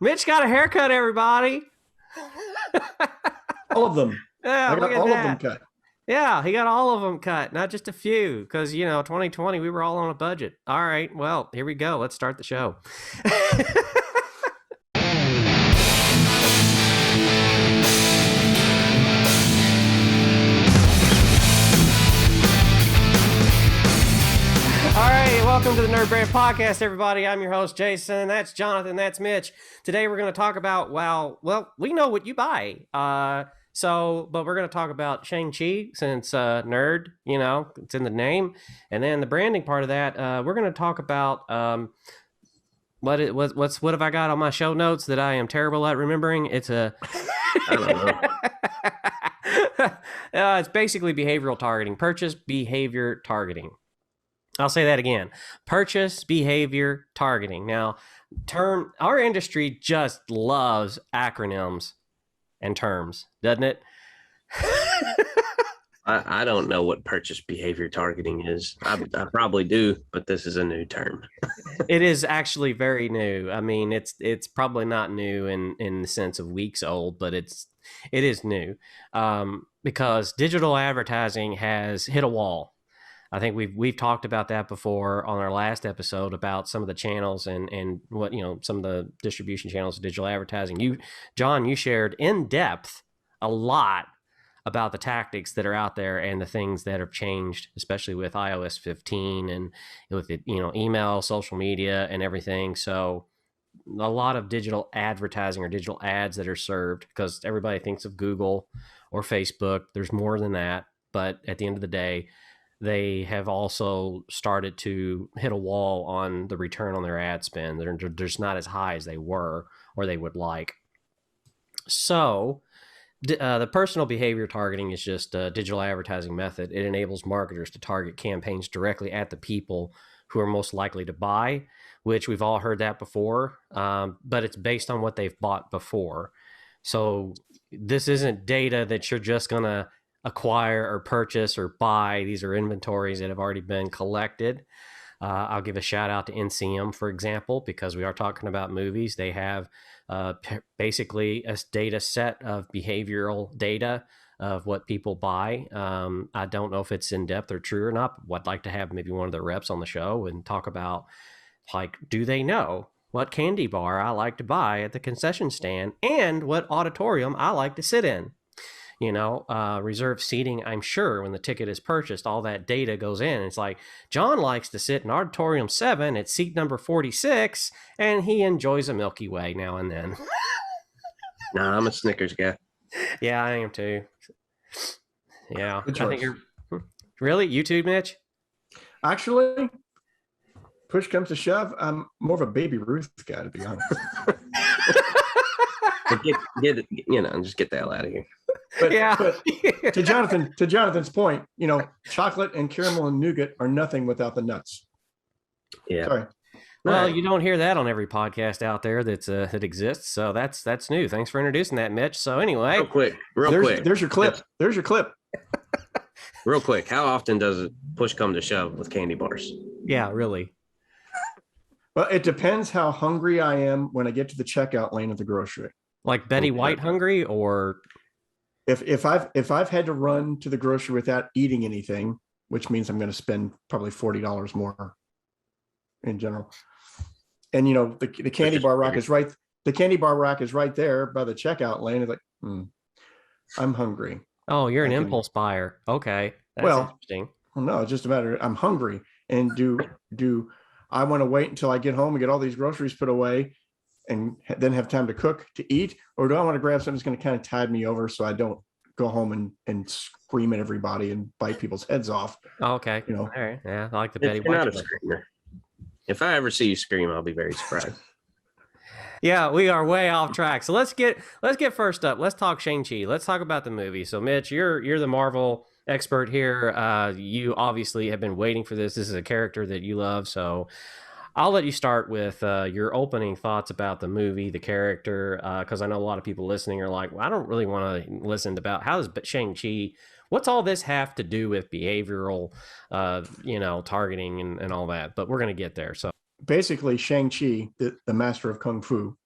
Mitch got a haircut, everybody. All of them. Yeah, I got all of them cut. Yeah, he got all of them cut, not just a few, because, 2020, we were all on a budget. All right, well, here we go. Let's start the show. All right, welcome to the NerdBrand Podcast, everybody. I'm your host, Jason. That's Jonathan. That's Mitch. Today, we're going to talk about, well, we know what you buy. But we're going to talk about Shang Chi, since nerd, it's in the name. And then the branding part of that, we're going to talk about what have I got on my show notes that I am terrible at remembering? It's I don't know. It's basically behavioral targeting, purchase behavior targeting. I'll say that again. Purchase behavior targeting. Now, our industry just loves acronyms and terms, doesn't it? I don't know what purchase behavior targeting is. I probably do, but this is a new term. It is actually very new. I mean, it's probably not new in the sense of weeks old, but it is new because digital advertising has hit a wall. I think we've talked about that before on our last episode about some of the channels and what, some of the distribution channels of digital advertising. John, you shared in depth a lot about the tactics that are out there and the things that have changed, especially with iOS 15 and with email, social media and everything. So a lot of digital advertising or digital ads that are served, because everybody thinks of Google or Facebook. There's more than that. But at the end of the day, they have also started to hit a wall on the return on their ad spend. They're just not as high as they were or they would like. So the personal behavior targeting is just a digital advertising method. It enables marketers to target campaigns directly at the people who are most likely to buy, which we've all heard that before, but it's based on what they've bought before. So this isn't data that you're just going to acquire or purchase or buy. These are inventories that have already been collected. I'll give a shout out to NCM, for example, because we are talking about movies. They have basically a data set of behavioral data of what people buy. I don't know if it's in depth or true or not, but I'd like to have maybe one of the reps on the show and talk about, like, do they know what candy bar I like to buy at the concession stand and what auditorium I like to sit in? Reserved seating, I'm sure when the ticket is purchased, all that data goes in. It's like, John likes to sit in auditorium 7 at seat number 46, and he enjoys a Milky Way now and then. Nah, I'm a Snickers guy. Yeah, I am too. Yeah. Good choice. I think you're... Really? You too, Mitch? Actually, push comes to shove, I'm more of a Baby Ruth guy, to be honest. Just get the hell out of here. But to Jonathan's point, chocolate and caramel and nougat are nothing without the nuts. Yeah. Sorry. Well, Right. you don't hear that on every podcast out there that exists. So that's new. Thanks for introducing that, Mitch. So anyway, Real quick. There's your clip. There's your clip. Real quick. How often does it push come to shove with candy bars? yeah, really. Well, it depends how hungry I am when I get to the checkout lane at the grocery. Like Betty Okay. White hungry, or If I've had to run to the grocery without eating anything, which means I'm going to spend probably $40 more in general. And the candy bar rack is right. The candy bar rack is right there by the checkout lane. It's like, I'm hungry. oh, you're an I can- impulse buyer. Okay, that's Well, interesting. Well, no, it's just a matter. I'm hungry, and do I want to wait until I get home and get all these groceries put away, and then have time to cook to eat, or do I want to grab something that's going to kind of tide me over so I don't go home and scream at everybody and bite people's heads off? Oh, okay. All right. Yeah, I like the If Betty you're White. not a screamer. If I ever see you scream, I'll be very surprised. Yeah, we are way off track. So let's get first up. Let's talk Shang-Chi. Let's talk about the movie. So Mitch, you're the Marvel expert here. You obviously have been waiting for this. This is a character that you love. So I'll let you start with your opening thoughts about the movie, the character, because I know a lot of people listening are like, well, I don't really want to listen about how does Shang-Chi, what's all this have to do with behavioral, targeting and all that. But we're going to get there. So basically, Shang Chi, the master of kung fu,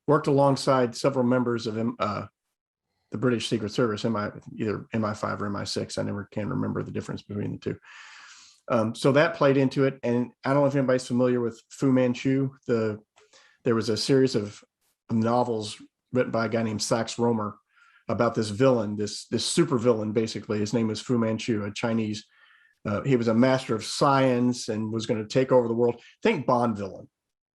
Worked alongside several members of the British Secret Service, either MI5 or MI6. I never can remember the difference between the two. So that played into it. And I don't know if anybody's familiar with Fu Manchu. There was a series of novels written by a guy named Sax Rohmer about this villain, this super villain, basically. His name was Fu Manchu, a Chinese. He was a master of science and was going to take over the world. Think Bond villain.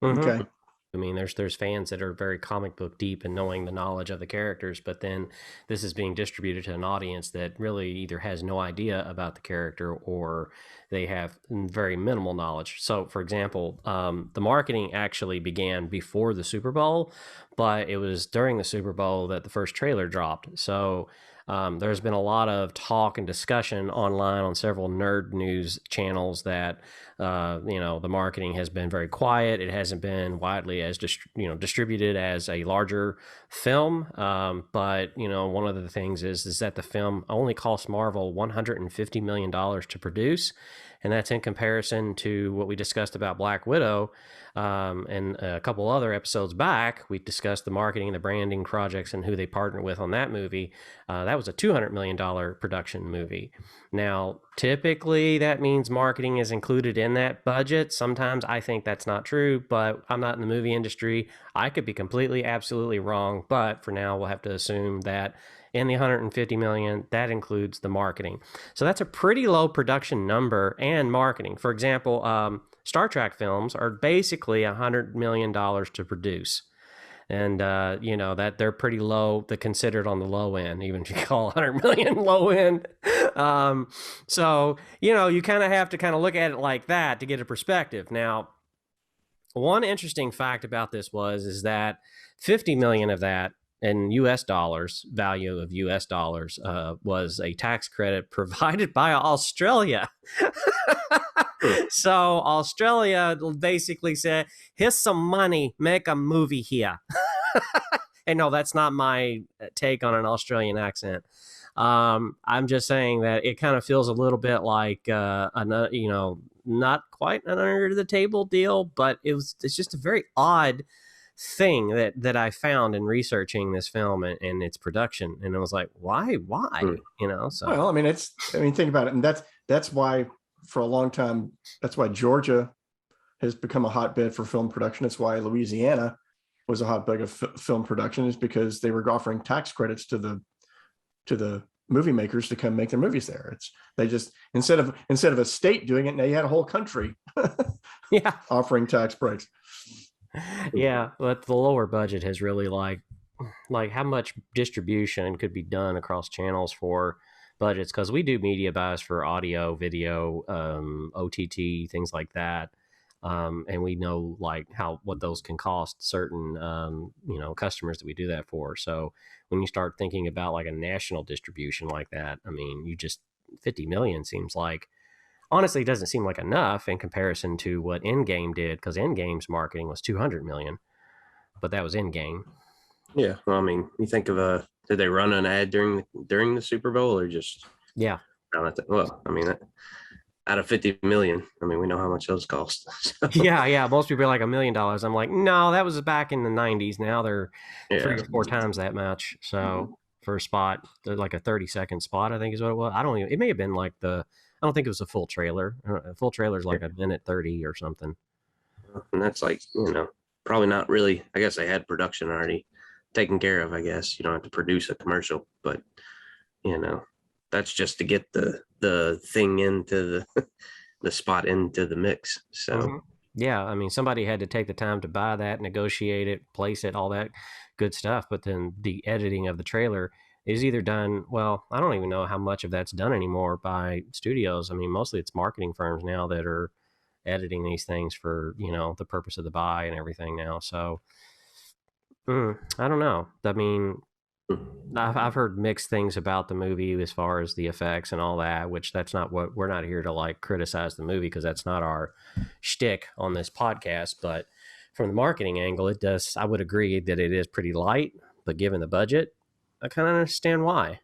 Mm-hmm. Okay. I mean, there's fans that are very comic book deep and knowing the knowledge of the characters, but then this is being distributed to an audience that really either has no idea about the character or they have very minimal knowledge. So, for example, the marketing actually began before the Super Bowl, but it was during the Super Bowl that the first trailer dropped. So there's been a lot of talk and discussion online on several nerd news channels that, the marketing has been very quiet. It hasn't been widely as distributed as a larger film. But one of the things is that the film only cost Marvel $150 million to produce. And that's in comparison to what we discussed about Black Widow. And a couple other episodes back, we discussed the marketing and the branding projects and who they partnered with on that movie. That was a $200 million production movie. Now, typically that means marketing is included in that budget. Sometimes I think that's not true, but I'm not in the movie industry. I could be completely, absolutely wrong. But for now, we'll have to assume that in the $150 million, that includes the marketing. So that's a pretty low production number and marketing. For example, Star Trek films are basically $100 million to produce. And, that they're pretty low, they're considered on the low end, even if you call 100 million low end. So, you kind of have to kind of look at it like that to get a perspective. Now, one interesting fact about this is that 50 million of that in US dollars, value of US dollars, was a tax credit provided by Australia. So Australia basically said, here's some money, make a movie here. And no, that's not my take on an Australian accent. I'm just saying that it kind of feels a little bit like, not quite an under the table deal, but it's just a very odd thing that I found in researching this film and its production. And I was like, why, so. Well, think about it. And that's why for a long time, that's why Georgia has become a hotbed for film production. That's why Louisiana was a hotbed of film production, is because they were offering tax credits to the movie makers to come make their movies there. They just, instead of a state doing it, now you had a whole country offering tax breaks. Yeah, but the lower budget has really like how much distribution could be done across channels for budgets, because we do media buys for audio, video, OTT, things like that. And we know what those can cost certain customers that we do that for. So when you start thinking about like a national distribution like that, I mean, 50 million seems like, honestly, it doesn't seem like enough in comparison to what Endgame did, because Endgame's marketing was 200 million, but that was Endgame. Yeah, well, I mean, you think of did they run an ad during the Super Bowl, or just well, I mean, out of 50 million, I mean, we know how much those cost. So. Yeah, most people are like $1 million. I'm like, no, that was back in the 90s. Now they're 3 or 4 times that much. So for a spot, like a 30-second spot, I think is what it was. It may have been like I don't think it was a full trailer. A full trailer is like a minute 30 or something. And that's like, probably not really. I guess they had production already taken care of, I guess. You don't have to produce a commercial, but, that's just to get the thing into the spot into the mix. So, Yeah, I mean, somebody had to take the time to buy that, negotiate it, place it, all that good stuff. But then the editing of the trailer is either done, well, I don't even know how much of that's done anymore by studios. I mean, mostly it's marketing firms now that are editing these things for, the purpose of the buy and everything now. So I don't know. I mean, I've heard mixed things about the movie as far as the effects and all that, which that's not what we're not here to like criticize the movie, because that's not our shtick on this podcast. But from the marketing angle, it does. I would agree that it is pretty light, but given the budget, I kind of understand why.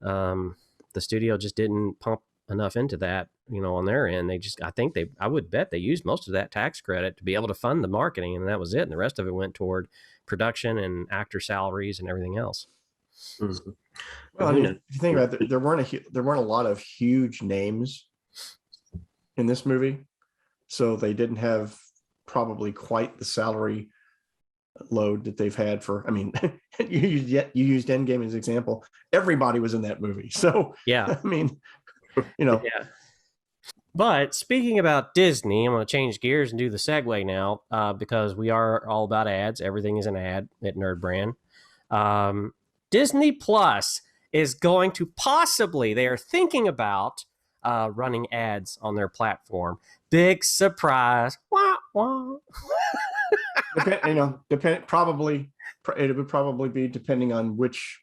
The studio just didn't pump enough into that on their end. I would bet they used most of that tax credit to be able to fund the marketing, and that was it. And the rest of it went toward production and actor salaries and everything else. Mm-hmm. Well, I mean, if you think about it, there weren't a lot of huge names in this movie, so they didn't have probably quite the salary load that they've had for. I mean, you used Endgame as an example. Everybody was in that movie, so yeah. I mean, Yeah. But speaking about Disney, I'm going to change gears and do the segue now because we are all about ads. Everything is an ad at NerdBrand. Disney Plus is going to they are thinking about running ads on their platform. Big surprise. Wah, wah. Probably it would probably be depending on which,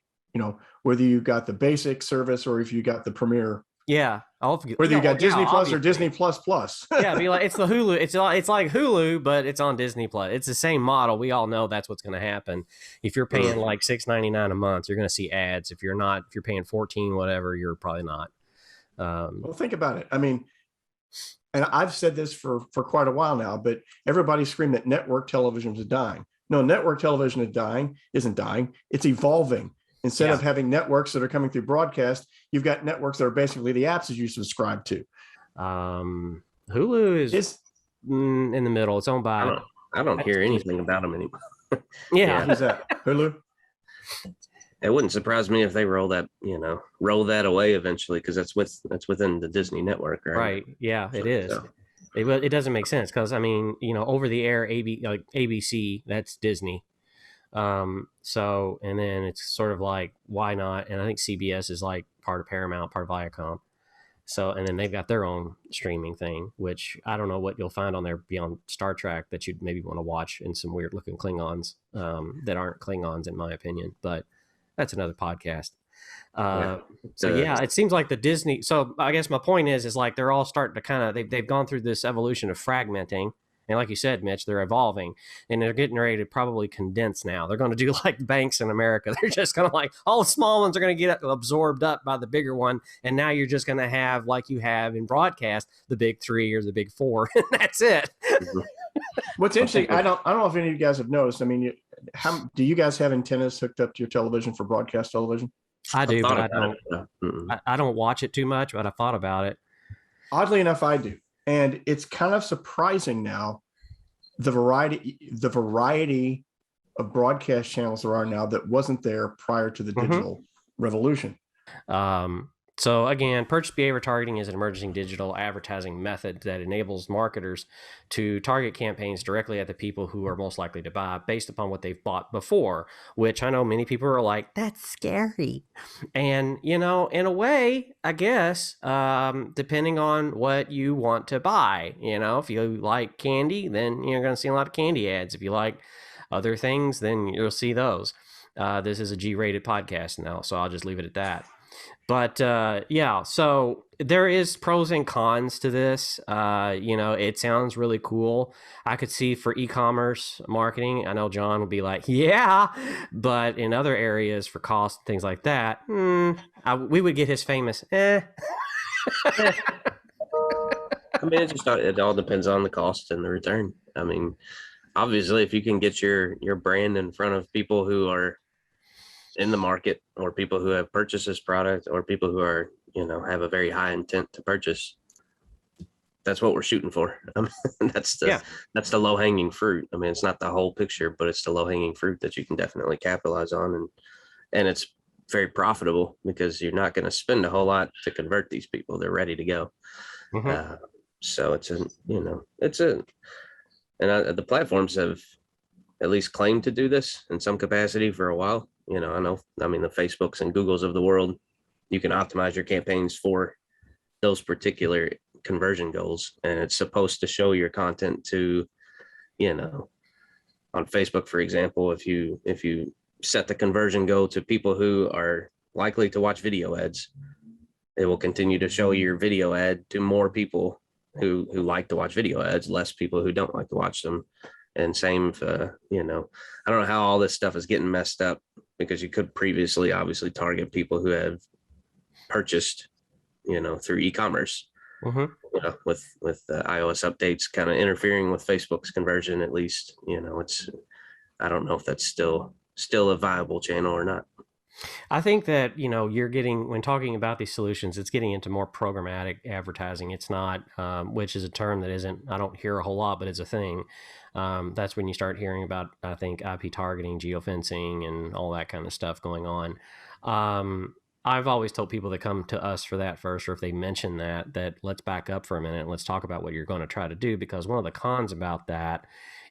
whether you got the basic service or if you got the premier. Yeah. Whether you got Disney Plus or Disney Plus Plus. Yeah, be like it's the Hulu. It's like Hulu, but it's on Disney Plus. It's the same model. We all know that's what's going to happen. If you're paying like $6.99 a month, you're going to see ads. If you're paying $14, whatever, you're probably not. Well, think about it. I mean, and I've said this for quite a while now, but everybody screamed that network television is dying. No, network television isn't dying. It's evolving. Instead of having networks that are coming through broadcast, you've got networks that are basically the apps that you subscribe to. Hulu is in the middle. It's owned by. I don't hear anything about them anymore. Yeah. Who's that? Hulu? It wouldn't surprise me if they roll that away eventually, because that's within the Disney network, right? Right. Yeah, it is. So. It doesn't make sense because, I mean, over the air ABC, that's Disney. So, and then it's sort of like, why not? And I think CBS is like part of Paramount, part of Viacom. So, and then they've got their own streaming thing, which I don't know what you'll find on there beyond Star Trek that you'd maybe want to watch, and some weird looking Klingons, that aren't Klingons in my opinion, but that's another podcast. It seems like the Disney. So I guess my point is like, they're all starting to kind of, they've gone through this evolution of fragmenting. And like you said, Mitch, they're evolving, and they're getting ready to probably condense now. They're going to do like banks in America. They're just going to like, all the small ones are going to get absorbed up by the bigger one. And now you're just going to have, like you have in broadcast, the big three or the big four. And that's it. What's interesting, I don't know if any of you guys have noticed. I mean, do you guys have antennas hooked up to your television for broadcast television? I do, but I don't watch it too much, but I thought about it. Oddly enough, I do. And it's kind of surprising now, the variety of broadcast channels there are now that wasn't there prior to the digital revolution. So again, purchase behavior targeting is an emerging digital advertising method that enables marketers to target campaigns directly at the people who are most likely to buy based upon what they've bought before, which I know many people are like, that's scary. And, in a way, I guess, depending on what you want to buy, if you like candy, then you're going to see a lot of candy ads. If you like other things, then you'll see those. This is a G-rated podcast now, so I'll just leave it at that. But so there is pros and cons to this. It sounds really cool. I could see for e-commerce marketing, I know John would be like, yeah, but in other areas for cost, things like that, we would get his famous, I mean, it all depends on the cost and the return. I mean, obviously, if you can get your brand in front of people who are in the market, or people who have purchased this product, or people who are, have a very high intent to purchase, that's what we're shooting for. I mean, that's the low hanging fruit. I mean, it's not the whole picture, but it's the low hanging fruit that you can definitely capitalize on. And it's very profitable because you're not going to spend a whole lot to convert these people. They're ready to go. So the platforms have at least claimed to do this in some capacity for a while. The Facebooks and Googles of the world, you can optimize your campaigns for those particular conversion goals. And it's supposed to show your content to, on Facebook, for example, if you set the conversion goal to people who are likely to watch video ads, it will continue to show your video ad to more people who like to watch video ads, less people who don't like to watch them. And same for, I don't know how all this stuff is getting messed up, because you could previously obviously target people who have purchased, through e-commerce. Mm-hmm. You know, with the iOS updates kind of interfering with Facebook's conversion, at least, I don't know if that's still a viable channel or not. I think that, you're getting, when talking about these solutions, it's getting into more programmatic advertising. It's not, which is a term that I don't hear a whole lot, but it's a thing. That's when you start hearing about, I think, IP targeting, geofencing, and all that kind of stuff going on. I've always told people that come to us for that first, or if they mention that let's back up for a minute and let's talk about what you're going to try to do, because one of the cons about that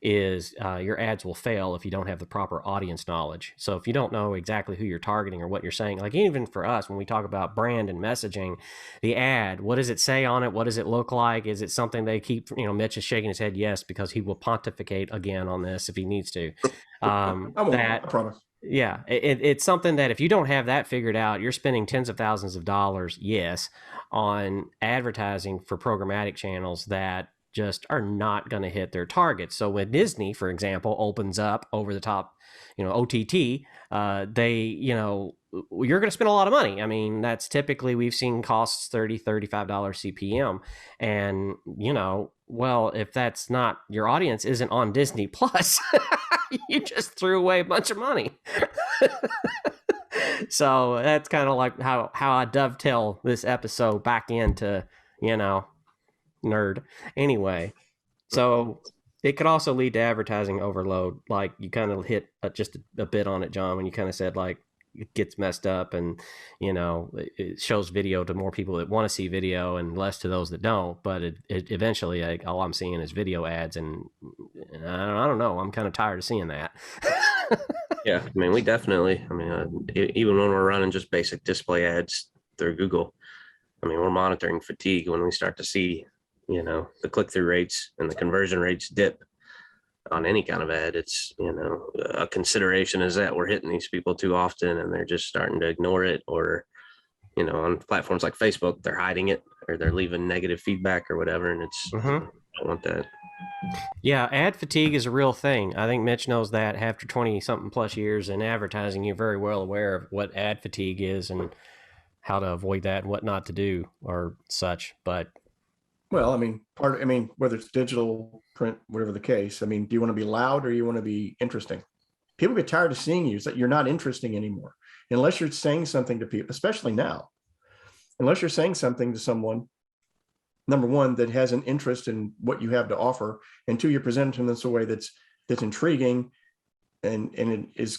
is your ads will fail if you don't have the proper audience knowledge. So if you don't know exactly who you're targeting or what you're saying, like even for us, when we talk about brand and messaging, the ad, what does it say on it? What does it look like? Is it something they keep, Mitch is shaking his head yes, because he will pontificate again on this if he needs to. I promise. Yeah, it's something that if you don't have that figured out, you're spending tens of thousands of dollars, yes, on advertising for programmatic channels that just are not going to hit their targets. So when Disney, for example, opens up over the top, OTT, you're going to spend a lot of money. I mean, that's typically, we've seen costs $30, $35 CPM. And, well, if that's not, your audience isn't on Disney Plus, you just threw away a bunch of money. So that's kind of like how I dovetail this episode back into, nerd. Anyway, so it could also lead to advertising overload. Like you kind of hit just a bit on it, John, when you kind of said like it gets messed up and, it shows video to more people that want to see video and less to those that don't. But it eventually, all I'm seeing is video ads, and I don't know. I'm kind of tired of seeing that. Yeah, I mean, we definitely, even when we're running just basic display ads through Google, we're monitoring fatigue when we start to see, the click-through rates and the conversion rates dip on any kind of ad. It's, a consideration is that we're hitting these people too often and they're just starting to ignore it, or, on platforms like Facebook, they're hiding it or they're leaving negative feedback or whatever. And it's, I don't want that. Yeah, ad fatigue is a real thing. I think Mitch knows that. After 20-something plus years in advertising, you're very well aware of what ad fatigue is and how to avoid that and what not to do or such. But well, whether it's digital, print, whatever the case, do you want to be loud or you want to be interesting? People get tired of seeing you, that you're not interesting anymore. Unless you're saying something to people, especially now, unless you're saying something to someone, number one, that has an interest in what you have to offer, and two, you're presenting them in a way that's intriguing and it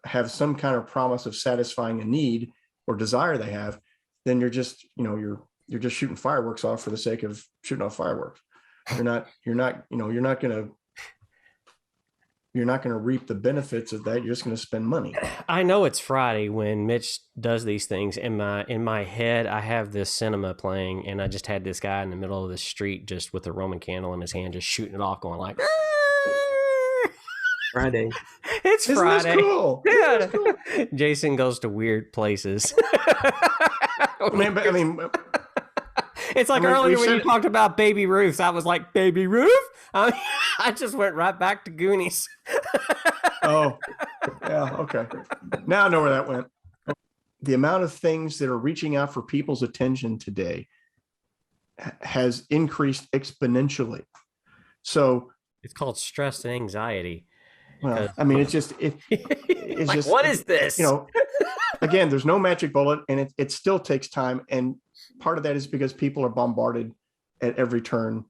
have some kind of promise of satisfying a need or desire they have, then you're just, you're just shooting fireworks off for the sake of shooting off fireworks. You're not going to reap the benefits of that. You're just going to spend money. I know it's Friday when Mitch does these things. In my head, I have this cinema playing, and I just had this guy in the middle of the street just with a Roman candle in his hand, just shooting it off, going like, Friday. It's Isn't Friday. This cool? Yeah. This cool? Jason goes to weird places. It's like earlier when you talked about Baby Ruth. I was like, Baby Ruth? I just went right back to Goonies. Oh, yeah. Okay. Now I know where that went. The amount of things that are reaching out for people's attention today has increased exponentially. So it's called stress and anxiety. Well, it's just, it's like, just, what is this? Again, there's no magic bullet, and it still takes time. And part of that is because people are bombarded at every turn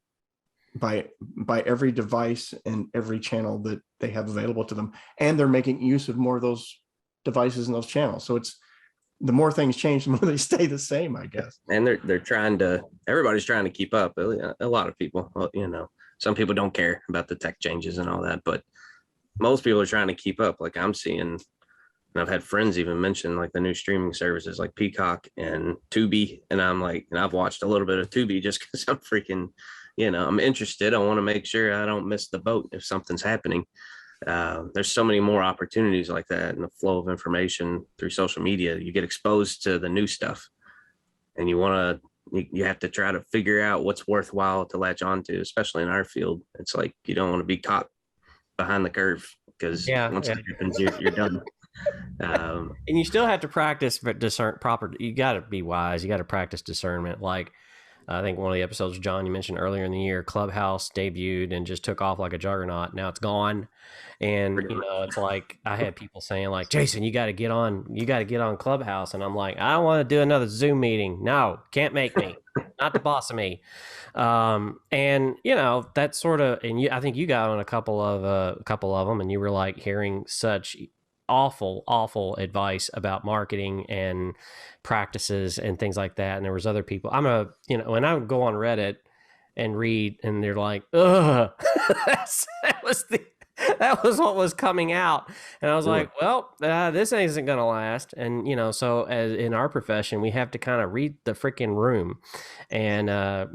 by every device and every channel that they have available to them. And they're making use of more of those devices and those channels. So it's, the more things change, the more they stay the same, I guess. And everybody's trying to keep up. A lot of people, some people don't care about the tech changes and all that, but most people are trying to keep up. Like I'm seeing, and I've had friends even mention like the new streaming services like Peacock and Tubi. And I'm like, and I've watched a little bit of Tubi just because I'm freaking, I'm interested. I want to make sure I don't miss the boat if something's happening. There's so many more opportunities like that in the flow of information through social media. You get exposed to the new stuff, and you have to try to figure out what's worthwhile to latch onto, especially in our field. It's like, you don't want to be caught behind the curve, because once it happens, you're done. And you still have to practice, but you got to be wise. You got to practice discernment. Like I think one of the episodes, John, you mentioned earlier in the year, Clubhouse debuted and just took off like a juggernaut. Now it's gone. And, it's like I had people saying like, Jason, you got to get on Clubhouse. And I'm like, I don't want to do another Zoom meeting. No, can't make me. Not the boss of me. And that sort of, and I think you got on a couple of them, and you were like hearing such awful advice about marketing and practices and things like that. And there was other people. When I go on Reddit and read, and they're like, ugh, that was what was coming out. And I was like, well, this isn't going to last. And, so as in our profession, we have to kind of read the freaking room. And,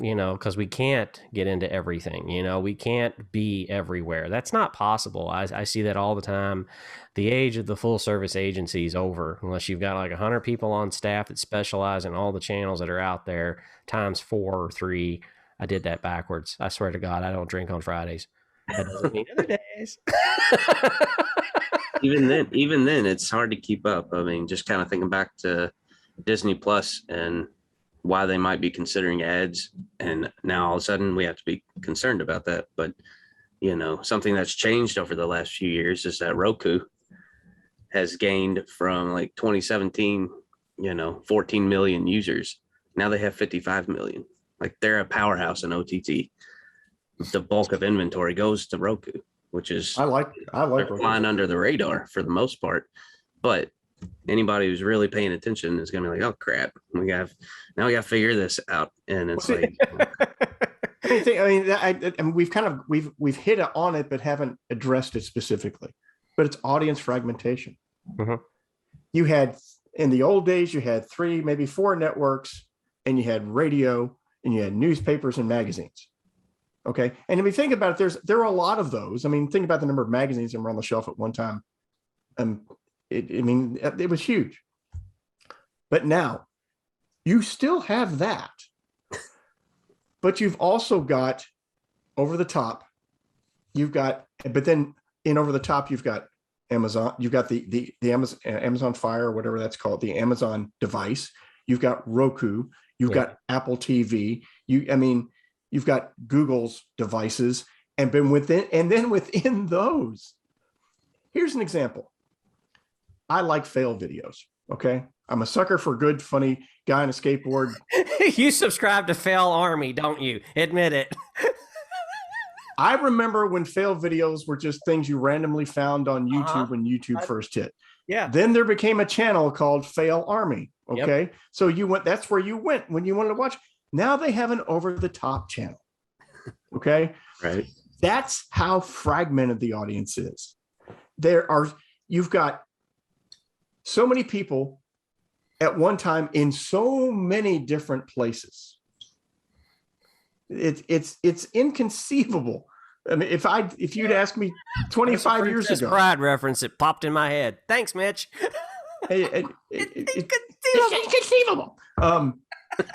because we can't get into everything, we can't be everywhere. That's not possible. I see that all the time. The age of the full service agency is over unless you've got like 100 people on staff that specialize in all the channels that are out there times 4 or 3. I did that backwards. I swear to God, I don't drink on Fridays. That doesn't mean other days. even then, it's hard to keep up. I mean, just kind of thinking back to Disney Plus and why they might be considering ads, and now all of a sudden we have to be concerned about that. But something that's changed over the last few years is that Roku has gained from like 2017, 14 million users. Now they have 55 million. Like they're a powerhouse in OTT. The bulk of inventory goes to Roku, which is I like flying under the radar for the most part. But anybody who's really paying attention is going to be like, oh crap, we got to figure this out. And it's like, we've hit on it, but haven't addressed it specifically. But it's audience fragmentation. Mm-hmm. You had in the old days, you had 3, maybe 4 networks, and you had radio, and you had newspapers and magazines. Okay. And if you think about it, there are a lot of those. I mean, think about the number of magazines that were on the shelf at one time. It was huge. But now you still have that. But you've also got over the top, but then in over the top, you've got Amazon, you've got the Amazon Fire, or whatever that's called, the Amazon device. You've got Roku, you've got Apple TV. You've got Google's devices, and then within those, here's an example. I like fail videos. Okay. I'm a sucker for good, funny guy on a skateboard. You subscribe to Fail Army, don't you? Admit it. I remember when fail videos were just things you randomly found on YouTube when YouTube first hit. Yeah. Then there became a channel called Fail Army. Okay. Yep. So that's where you went when you wanted to watch. Now they have an over-the-top channel. Okay. Right. That's how fragmented the audience is. You've got so many people at one time in so many different places. It's inconceivable. I mean, if you'd asked me 25 years ago, Pride reference, it popped in my head. Thanks, Mitch. It's inconceivable.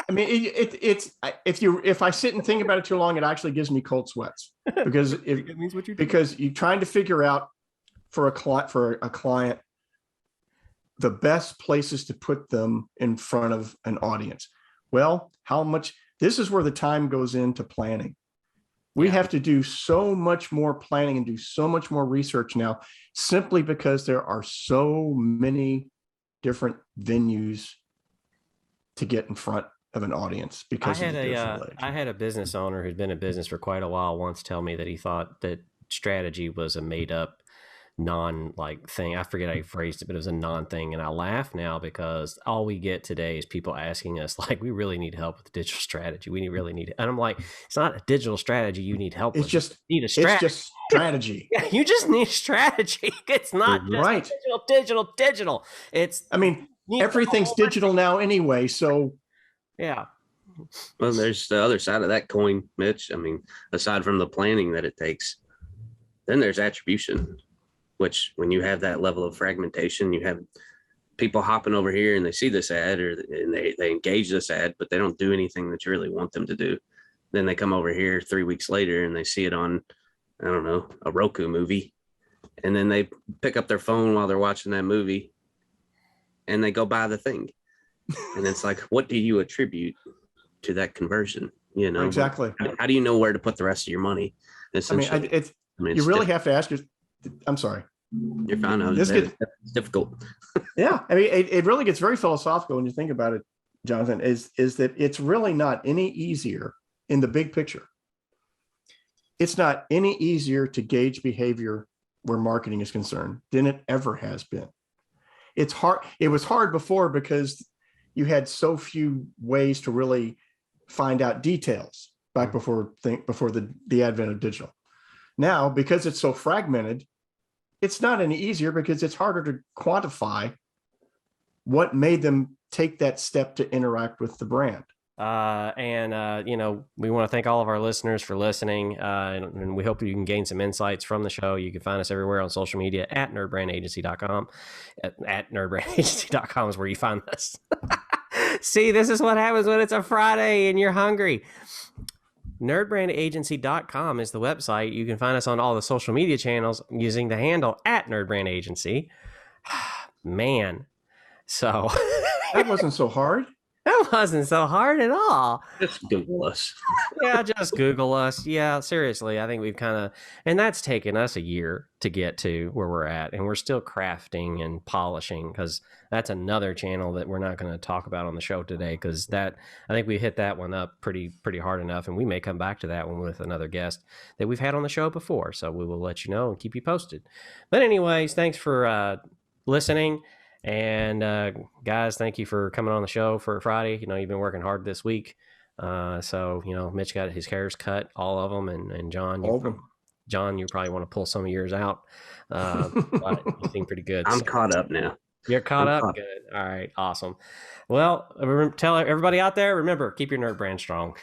If I sit and think about it too long, it actually gives me cold sweats because it means what because you're trying to figure out for a client the best places to put them in front of an audience. Well, this is where the time goes into planning. We have to do so much more planning and do so much more research now, simply because there are so many different venues to get in front of an audience. Because I had a business owner who'd been in business for quite a while once tell me that he thought that strategy was a made up thing. I forget how he phrased it, but it was a non-thing. And I laugh now because all we get today is people asking us like, we really need help with the digital strategy. We really need it. And I'm like, it's not a digital strategy you need help with. You need a strategy. It's just strategy. Yeah, you just need strategy. It's not just digital. Everything's digital now anyway. So yeah. Well, there's the other side of that coin, Mitch. I mean, aside from the planning that it takes, then there's attribution, which when you have that level of fragmentation, you have people hopping over here and they see this ad and they engage this ad, but they don't do anything that you really want them to do. Then they come over here 3 weeks later and they see it on, I don't know, a Roku movie. And then they pick up their phone while they're watching that movie and they go buy the thing. And it's like, what do you attribute to that conversion. You know, Exactly. How do you know where to put the rest of your money? I mean, you really have to ask yourself. I'm sorry. You're fine. It's difficult. Yeah. I mean, it really gets very philosophical when you think about it, Jonathan, is that it's really not any easier in the big picture. It's not any easier to gauge behavior where marketing is concerned than it ever has been. It's hard. It was hard before because you had so few ways to really find out details back before the advent of digital. Now, because it's so fragmented, it's not any easier because it's harder to quantify what made them take that step to interact with the brand. You know, we want to thank all of our listeners for listening, and we hope you can gain some insights from the show. You can find us everywhere on social media at nerdbrandagency.com. At nerdbrandagency.com is where you find us. See, this is what happens when it's a Friday and you're hungry. NerdBrandAgency.com is the website. You can find us on all the social media channels using the handle at NerdBrandAgency. Man, so that wasn't so hard. That wasn't so hard at all. Just Google us. Yeah, just Google us. Yeah, seriously. I think we've and that's taken us a year to get to where we're at. And we're still crafting and polishing, because that's another channel that we're not going to talk about on the show today, because I think we hit that one up pretty hard enough. And we may come back to that one with another guest that we've had on the show before. So we will let you know and keep you posted. But anyways, thanks for listening. And guys, thank you for coming on the show for Friday. You know, you've been working hard this week. So, you know, Mitch got his hairs cut, all of them. And John, you probably want to pull some of yours out. But you seem pretty good. I'm caught up now. You're caught up? Good. All right. Awesome. Well, tell everybody out there, remember, keep your nerd brand strong.